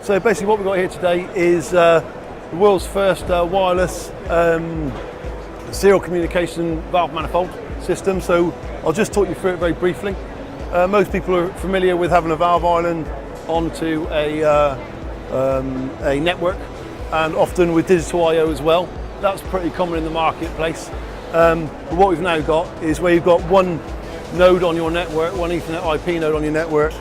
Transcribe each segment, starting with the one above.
So basically what we've got here today is the world's first wireless serial communication valve manifold system. So I'll just talk you through it very briefly. Most people are familiar with having a valve island onto a network, and often with digital I/O as well. That's pretty common in the marketplace. But what we've now got is where you've got one node on your network, one Ethernet IP node on your network,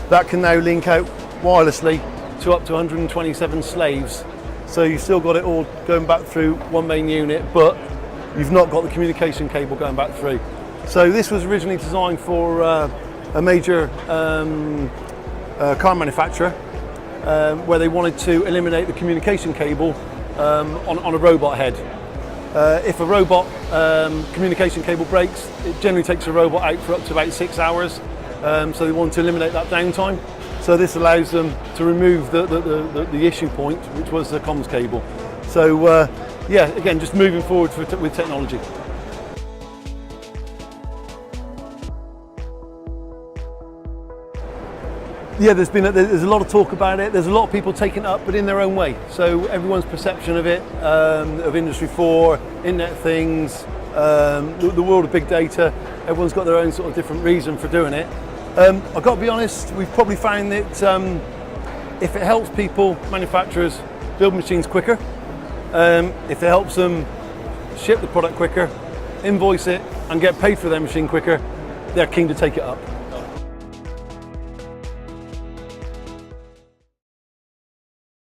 that can now link out wirelessly to up to 127 slaves. So you've still got it all going back through one main unit, but you've not got the communication cable going back through. So this was originally designed for a major car manufacturer, where they wanted to eliminate the communication cable on a robot head. If a robot communication cable breaks, it generally takes a robot out for up to about 6 hours. So they wanted to eliminate that downtime. So this allows them to remove the issue point, which was the comms cable. So yeah, again, just moving forward with technology. Yeah, there's a lot of talk about it. There's a lot of people taking it up, but in their own way. So everyone's perception of it, of Industry 4, Internet of Things, the world of big data, everyone's got their own sort of different reason for doing it. I've got to be honest, we've probably found that if it helps people, manufacturers, build machines quicker, if it helps them ship the product quicker, invoice it, and get paid for their machine quicker, they're keen to take it up.